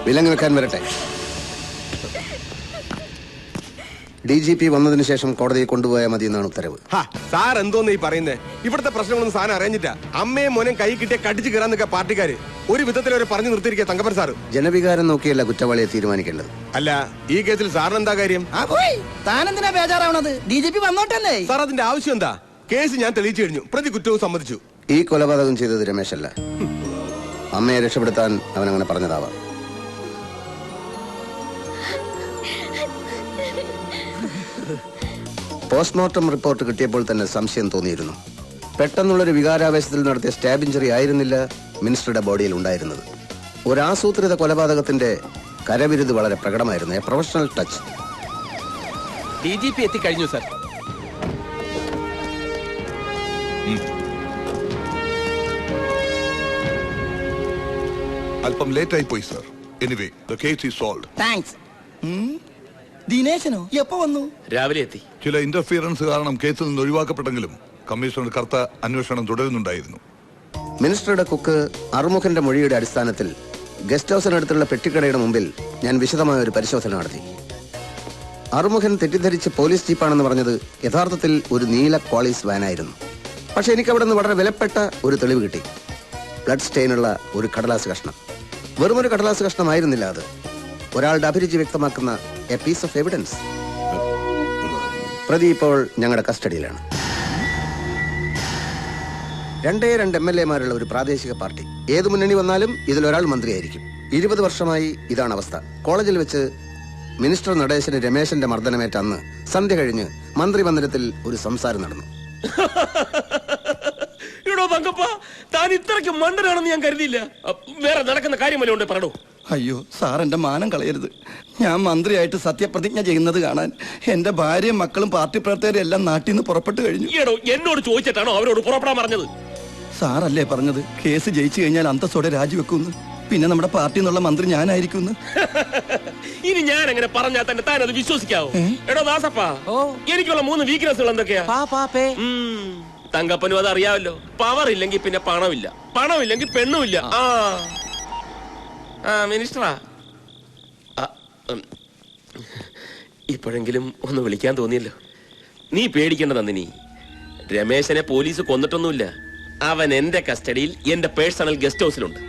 വിലങ്ങ് വെക്കാൻ വരട്ടെ. DGP വന്നതിന് ശേഷം കോടതിയെ കൊണ്ടുപോയാൽ മതി എന്നാണ് ഉത്തരവ്. സാർ എന്തോന്ന് ഈ പറയുന്നേ? ഇവിടുത്തെ പ്രശ്നങ്ങളൊന്നും സാധനം അറിഞ്ഞിട്ടാ. അമ്മയും മോനും കൈ കിട്ടിയ കടിച്ചു കയറാന്നൊക്കെ പാർട്ടിക്കാര് ഒരു വിധത്തിൽ അവരെ പറഞ്ഞു നിർത്തിയിരിക്കുക. തങ്കപ്പൻ സാറ് ജനവികാരം നോക്കിയല്ല കുറ്റവാളിയെ തീരുമാനിക്കേണ്ടത്. അല്ല, ഈ കേസിൽ സാറിന് എന്താ കാര്യം? താനെന്തിനാ ബേജാറാവണത്? DGP വന്നോട്ടല്ലേ. സാർ അതിന്റെ ആവശ്യം എന്താ? കേസ് ഞാൻ തെളിയിച്ചു കഴിഞ്ഞു. പ്രതി കുറ്റവും സമ്മതിച്ചു. ഈ കൊലപാതകം ചെയ്തത് രമേശല്ല. അമ്മയെ രക്ഷപ്പെടുത്താൻ അവൻ അങ്ങനെ പറഞ്ഞതാവാം. പോസ്റ്റ്മോർട്ടം റിപ്പോർട്ട് കിട്ടിയപ്പോൾ തന്നെ സംശയം തോന്നിയിരുന്നു. പെട്ടെന്നുള്ളൊരു വികാരാവേശത്തിൽ നടത്തിയ സ്റ്റാബ് ഇഞ്ചറി ആയിരുന്നില്ല മിനിസ്റ്ററുടെ ബോഡിയിൽ ഉണ്ടായിരുന്നത്. ഒരു ആസൂത്രിത കൊലപാതകത്തിന്റെ കരവിരുത് വളരെ പ്രകടമായിരുന്നു. A professional touch. DGP എത്തിക്കഴിഞ്ഞു സർ. അല്പം ലേറ്റ് ആയി പോയി sir. Anyway the case is solved. Thanks. ദിനേശനോ എപ്പോ വന്നു? രാവിലെ എത്തി. ചില ഇന്റർഫിയറൻസ് കാരണം കേസിൽ നിന്ന് ഒഴിവാക്കപ്പെട്ടെങ്കിലും കമ്മീഷണർ കർത്ത അന്വേഷണം തുടരുന്നുണ്ടായിരുന്നു. മിനിസ്റ്ററുടെ കുക്ക് അറുമുഖന്റെ മൊഴിയുടെ അടിസ്ഥാനത്തിൽ ഗസ്റ്റ് ഹൌസിനടുത്തുള്ള പെട്ടിക്കടയുടെ മുമ്പിൽ ഞാൻ വിശദമായ ഒരു പരിശോധന നടത്തി. അറുമുഖൻ തെറ്റിദ്ധരിച്ച് പോലീസ് ജീപ്പാണെന്ന് പറഞ്ഞത് യഥാർത്ഥത്തിൽ ഒരു നീല ക്വാളിസ് വാനായിരുന്നു. പക്ഷെ എനിക്ക് അവിടെ നിന്ന് വളരെ വിലപ്പെട്ട ഒരു തെളിവ് കിട്ടി. ബ്ലഡ് സ്റ്റെയിനുള്ള ഒരു കടലാസ് കഷ്ണം. വെറുമൊരു കടലാസ് കഷ്ണമായിരുന്നില്ല അത്. ഒരാളുടെ അഭിരുചി വ്യക്തമാക്കുന്ന എ പീസ് ഓഫ് എവിഡൻസ്. പ്രതി ഇപ്പോൾ ഞങ്ങളുടെ കസ്റ്റഡിയിലാണ്. 2 MLA-മാരുള്ള ഒരു പ്രാദേശിക പാർട്ടി. ഏത് മുന്നണി വന്നാലും ഇതിലൊരാൾ മന്ത്രിയായിരിക്കും. 20 വർഷമായി ഇതാണ് അവസ്ഥ. കോളേജിൽ വെച്ച് മിനിസ്റ്റർ നടേശന് രമേശന്റെ മർദ്ദനമേറ്റ അന്ന് സന്ധ്യ കഴിഞ്ഞ് മന്ത്രിമന്ദിരത്തിൽ ഒരു സംസാരം നടന്നു. താൻ ഇത്രയ്ക്ക് മണ്ടനാണെന്ന് ഞാൻ കരുതിയില്ല. വേറെ നടക്കുന്ന കാര്യമല്ലേ പറയൂ. അയ്യോ സാർ, എന്റെ മാനം കളയരുത്. ഞാൻ മന്ത്രിയായിട്ട് സത്യപ്രതിജ്ഞ ചെയ്യുന്നത് കാണാൻ എന്റെ ഭാര്യയും മക്കളും പാർട്ടി പ്രവർത്തകരും എല്ലാം നാട്ടിൽ നിന്ന് പുറപ്പെട്ടു കഴിഞ്ഞു. എന്നോട് ചോദിച്ചിട്ടാണോ അവരോട് പുറപ്പെടാൻ പറഞ്ഞത്? സാറല്ലേ പറഞ്ഞത് കേസ് ജയിച്ചു കഴിഞ്ഞാൽ അന്തസ്സോടെ രാജിവെക്കുന്നു. പിന്നെ നമ്മുടെ പാർട്ടി എന്നുള്ള മന്ത്രി ഞാനായിരിക്കും. ഇനി ഞാൻ അങ്ങനെ പറഞ്ഞാൽ തന്നെ താൻ അത് വിശ്വസിക്കാവോ? എടോ ദാസപ്പാ, എനിക്കുള്ള 3 വീക്ക്നെസ്സുകൾ എന്തൊക്കെയാ? തങ്കപ്പനും അത് അറിയാമല്ലോ. പവർ ഇല്ലെങ്കിൽ പിന്നെ പണമില്ല, പണമില്ലെങ്കിൽ പെണ്ണുമില്ല. മിനിസ്റ്ററാ, ഇപ്പോഴെങ്കിലും ഒന്ന് വിളിക്കാൻ തോന്നിയല്ലോ. നീ പേടിക്കേണ്ട നന്ദിനി. രമേശനെ പോലീസ് കൊന്നിട്ടൊന്നുമില്ല. അവൻ എന്റെ കസ്റ്റഡിയിൽ എന്റെ പേഴ്സണൽ ഗസ്റ്റ് ഹൗസിലുണ്ട്.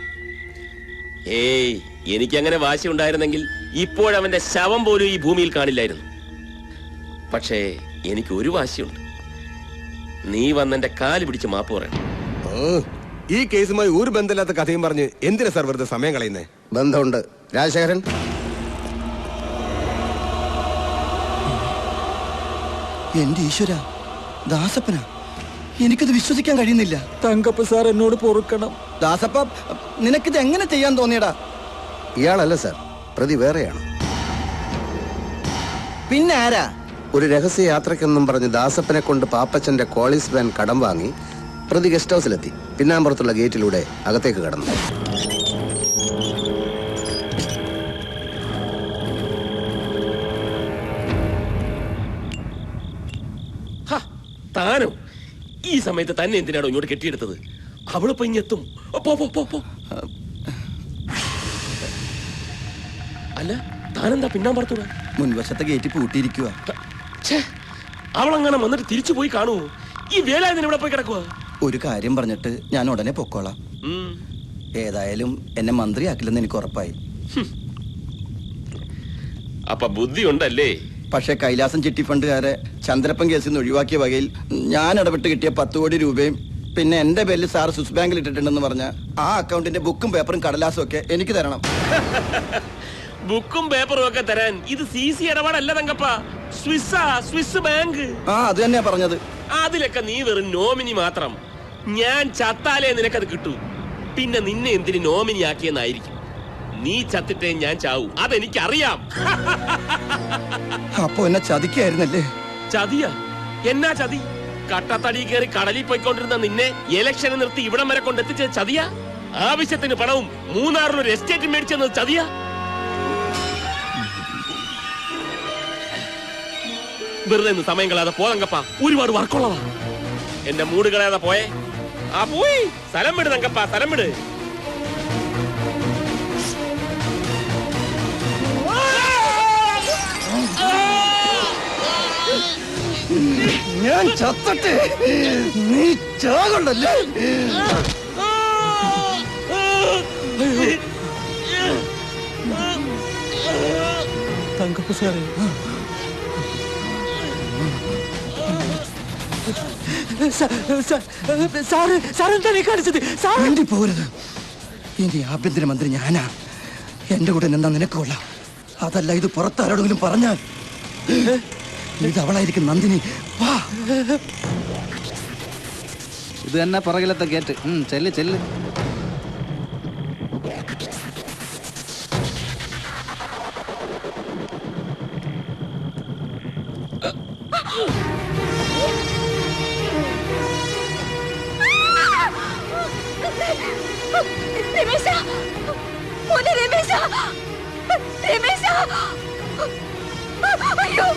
ഏയ്, എനിക്കങ്ങനെ വാശി ഉണ്ടായിരുന്നെങ്കിൽ ഇപ്പോഴവന്റെ ശവം പോലും ഈ ഭൂമിയിൽ കാണില്ലായിരുന്നു. പക്ഷേ എനിക്ക് ഒരു വാശിയുണ്ട്. നീ വന്നെന്റെ കാല് പിടിച്ച് മാപ്പ് പറയണം. ഈ കേസുമായി ഒരു ബന്ധമില്ലാത്ത കഥയും പറഞ്ഞ് എന്തിനാ സാർ വെറുതെ സമയം കളയുന്നേ? ബന്ധമുണ്ട്. രാജശേഖരൻ, എന്റെ ഈശ്വര, ദാസപ്പനാ? എനിക്കത് വിശ്വസിക്കാൻ കഴിയുന്നില്ല. തങ്കപ്പ സാർ എന്നോട് പൊറുക്കണം. ദാസപ്പ, നിനക്കിത് എങ്ങനെ ചെയ്യാൻ തോന്നിയടാ? ഇയാളല്ല സാർ, പ്രതി വേറെയാണ്. പിന്നെ ആരാ? ഒരു രഹസ്യ യാത്രയ്ക്കെന്നും പറഞ്ഞ് ദാസപ്പനെ കൊണ്ട് പാപ്പച്ചന്റെ കോളിസ് വാൻ കടം വാങ്ങി പ്രതി ഗസ്റ്റ് ഹൗസിലെത്തി. പിന്നാമ്പുറത്തുള്ള ഗേറ്റിലൂടെ അകത്തേക്ക് കടന്നു. താനോ? ഈ സമയത്ത് തന്നെ എന്തിനാണോ ഇങ്ങോട്ട് കെട്ടിയെടുത്തത്? അവളിപ്പോ ഇങ്ങെത്തും. അല്ല, താനെന്താ പിന്നാമ്പുറത്തൂടെ? മുൻവശത്തെ ഗേറ്റ് പൂട്ടിയിരിക്കുക. അവളങ്ങനെ വന്നിട്ട് തിരിച്ചു പോയി കാണുവോ? ഈ വേലായുധൻ ഇവിടെ പോയി കിടക്കുക. ഒരു കാര്യം പറഞ്ഞിട്ട് ഞാൻ ഉടനെ പൊക്കോളാം. ഏതായാലും എന്നെ മന്ത്രിയാക്കില്ലെന്ന് എനിക്ക് ഉറപ്പായി. അപ്പൊ ബുദ്ധി ഉണ്ടല്ലേ? പക്ഷെ കൈലാസം ചിട്ടി ഫണ്ടുകാരെ ചന്ദ്രപ്പൻ കേസിൽ നിന്ന് ഒഴിവാക്കിയ വകയിൽ ഞാൻ ഇടപെട്ട് കിട്ടിയ 10 കോടി രൂപയും പിന്നെ എന്റെ പേരിൽ സാർ സ്വിസ് ബാങ്കിൽ ഇട്ടിട്ടുണ്ടെന്ന് പറഞ്ഞ ആ അക്കൗണ്ടിന്റെ ബുക്കും പേപ്പറും കടലാസും ഒക്കെ എനിക്ക് തരണം. ബുക്കും പേപ്പറും ഒക്കെ തരാൻ ഇത് CC ഇടപാടല്ല തങ്കപ്പ. Swiss bank. അത് തന്നെയാ പറഞ്ഞത്. അതിലൊക്കെ നീ വെറും നോമിനി മാത്രം. ഞാൻ ചത്താലേ നിനക്കത് കിട്ടൂ. പിന്നെ നിന്നെ എന്തിന് നോമിനി ആക്കിയെന്നായിരിക്കും. നീ ചത്തിട്ടേ ഞാൻ ചാവൂ, അതെനിക്കറിയാം. അപ്പൊ എന്നെ ചതിക്കായിരുന്നല്ലേ? ചതിയാ? എന്നാ ചതി? കട്ടത്തടി കയറി കടലിൽ പോയിക്കൊണ്ടിരുന്ന നിന്നെ ഇലക്ഷന് നിർത്തി ഇവിടം വരെ കൊണ്ടെത്തിച്ചത് ചതിയാ? ആവശ്യത്തിന് പണവും മൂന്നാറിലൊരു എസ്റ്റേറ്റ് മേടിച്ചെന്നത് ചതിയാ? വെറുതെ സമയം കളയാതെ പോതങ്കപ്പ, ഒരുപാട് വർക്കുള്ളതാ. എന്റെ മൂട് കളയാതെ പോയേ. പോയി സ്ഥലം വിട് തങ്കപ്പ, സ്ഥലം വിട്. ഞാൻ ചത്തട്ടെ, നീ ചാകണ്ടല്ലേ? തങ്കപ്പ സാറേ, സാറെന്താണ് കാണിച്ചത്? വേണ്ടി പോകരുത്. ഇനി ആഭ്യന്തരമന്ത്രി ഞാനാ. എന്റെ കൂടെ നിന്നാ നിനക്ക് കൊള്ളാം. അതല്ല ഇത് പുറത്താരോടെങ്കിലും പറഞ്ഞാൽ ഇത് അവളായിരിക്കും നന്ദിനി. വാ, ഇത് തന്നെ പുറകിലത്തെ ഗേറ്റ്. ചെല്ല് ചെല്ല്. രമേശ, മോനെ രമേശ, രമേശ, അയ്യോ.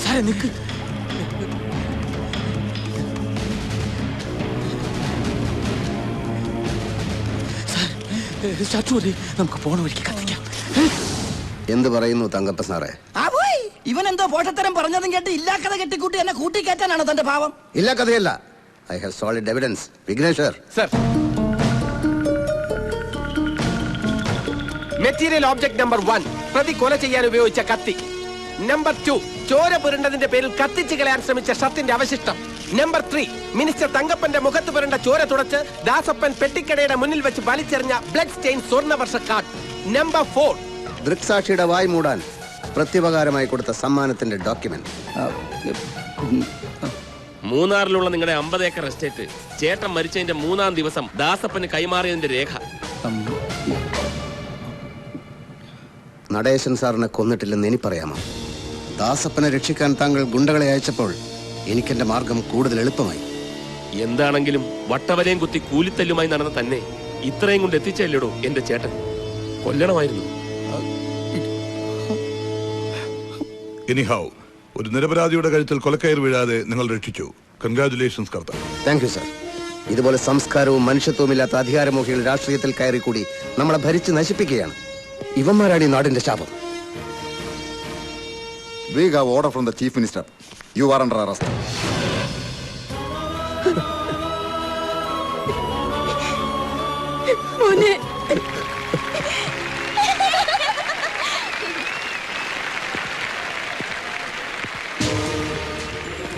സാറേ നിക്ക്. സാർ, നമുക്ക് പോണ വഴിക്ക് കത്തിക്കാം. എന്ത് പറയുന്നു തങ്കപ്പ സാറേ? ഇവൻ എന്തോ പോഷത്തരം പറഞ്ഞതും കേട്ട് ഇല്ലാക്കഥ കെട്ടിക്കൂട്ടി എന്നെ കൂട്ടിക്കയറ്റാനാണോ തന്റെ ഭാവം? ഇല്ല, കഥയല്ല. I have solid evidence. Vigneshwar sir, material object number 1, പ്രതി കൊല ചെയ്യാൻ ഉപയോഗിച്ച കത്തി. നമ്പർ 2, ചോര പുരണ്ടതിന്റെ പേരിൽ കത്തിച്ചു കളയാൻ ശ്രമിച്ച ഷർട്ടിന്റെ അവശിഷ്ടം. നമ്പർ 3, മിനിസ്റ്റർ തങ്കപ്പന്റെ മുഖത്ത് പുരണ്ട ചോര തുടച്ച് ദാസപ്പൻ പെട്ടിക്കടയുടെ മുന്നിൽ വെച്ച് വലിച്ചെറിഞ്ഞ blood stain Swarnavarsha card. Number 4, ദൃക്സാക്ഷിയുടെ വായ് മൂടാൻ പ്രത്യുപകാരമായി കൊടുത്ത സമ്മാനത്തിന്റെ ഡോക്യുമെന്റ്. മൂന്നാറിലുള്ള നിങ്ങളുടെ 50 ഏക്കർ എസ്റ്റേറ്റ് ചേട്ടൻ മരിച്ചതിന്റെ 3-ാം ദിവസം ദാസപ്പന് കൈമാറിയതിന്റെ രേഖ. നടേശൻ സാറിനെ കൊന്നിട്ടില്ലെന്ന് എനിക്ക് പറയാമോ? ദാസപ്പനെ രക്ഷിക്കാൻ താങ്കൾ ഗുണ്ടകളെ അയച്ചപ്പോൾ എനിക്കെന്റെ മാർഗം കൂടുതൽ എളുപ്പമായി. എന്താണെങ്കിലും വട്ടവരെയും കുത്തി കൂലിത്തല്ലുമായി നടന്ന തന്നെ ഇത്രയും കൊണ്ട് എത്തിച്ചല്ലേടോ എന്റെ ചേട്ടൻ. കൊല്ലണമായിരുന്നു. എനിഹൗ, ഒരു നിരപരാധിയുടെ കഴുത്തിൽ കൊലക്കയർ വീഴാതെ നിങ്ങൾ രക്ഷിച്ചു. Congratulations Kartha. Thank you sir. ഇതുപോലെ സംസ്കാരവും മനുഷ്യത്വവും ഇല്ലാത്ത അധികാരമോഹികൾ രാഷ്ട്രീയത്തിൽ കയറി കൂടി നമ്മളെ ഭരിച്ച് നശിപ്പിക്കുകയാണ്. ഇവന്മാരാണ് ഈ നാടിന്റെ ശാപം. We have order from the Chief Minister. You are under arrest. മോനെ,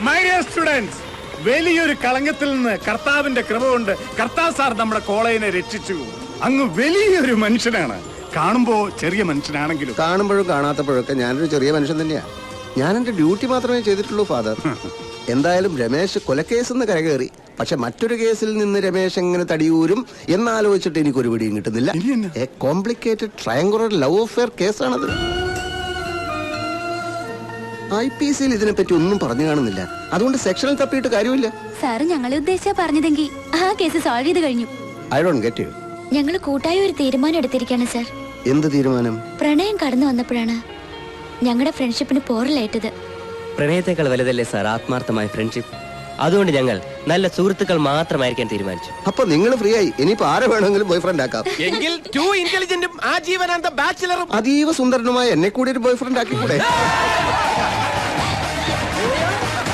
മൈ ഡിയർ സ്റ്റുഡൻസ്, വലിയൊരു കളങ്കത്തിൽ നിന്ന് കർത്താവിന്റെ കൃപ കൊണ്ട് കർത്താവ് സാർ നമ്മുടെ കോളേജിനെ രക്ഷിച്ചു. അങ്ങ് വലിയൊരു മനുഷ്യനാണ്. കാണുമ്പോ ചെറിയ മനുഷ്യനാണെങ്കിലും കാണുമ്പോഴും കാണാത്തപ്പോഴൊക്കെ ഞാനൊരു ചെറിയ മനുഷ്യൻ തന്നെയാ. ഞാൻ എന്റെ ഡ്യൂട്ടി മാത്രമേ ചെയ്തിട്ടുള്ളൂ ഫാദർ. എന്തായാലും രമേശ് കൊലക്കേസെന്ന് കരകയറി. പക്ഷെ മറ്റൊരു കേസിൽ നിന്ന് രമേശ് എങ്ങനെ തടിയൂരും എന്നാലോചിച്ചിട്ട് എനിക്കൊരു പിടിയും കിട്ടുന്നില്ല. A complicated triangular love affair കേസാണത്. IPC ഇതിനെപ്പറ്റി ഒന്നും പറഞ്ഞു കാണുന്നില്ല. അതുകൊണ്ട് സെക്ഷനിൽ തപ്പിയിട്ട് കാര്യമില്ല. സാറ് ഞങ്ങളെ ഉദ്ദേശിച്ചാ പറഞ്ഞതെങ്കിൽ ആ കേസ് സോൾവ് ചെയ്ത് കഴിഞ്ഞു. I don't get you. ഞങ്ങൾ കൂട്ടായ ഒരു തീരുമാനം എടുത്തിരിക്കുകയാണ് സാർ. എന്ത് തീരുമാനം? പ്രണയം കടന്നു വന്നപ്പോഴാണ് ഞങ്ങളുടെ ഫ്രണ്ട്ഷിപ്പിന് പോറലേറ്റത്. പ്രണയത്തെക്കാൾ വലുതല്ലേ സാർ ആത്മാർത്ഥമായ ഫ്രണ്ട്ഷിപ്പ്? അതുകൊണ്ട് ഞങ്ങൾ നല്ല സുഹൃത്തുക്കൾ മാത്രമായിരിക്കാൻ തീരുമാനിച്ചു. അപ്പൊ നിങ്ങൾ ഫ്രീ ആയി. ഇനിയിപ്പോ ആരെ വേണമെങ്കിലും ബോയ് ഫ്രണ്ട് ആക്കാം. എങ്കിൽ 2 ഇന്റലിജന്റും ആജീവനാന്ത ബാച്ചിലറും അതീവ സുന്ദരനുമായ എന്നെ കൂടി ഒരു ബോയ് ഫ്രണ്ട് ആക്കിക്കൂടെ?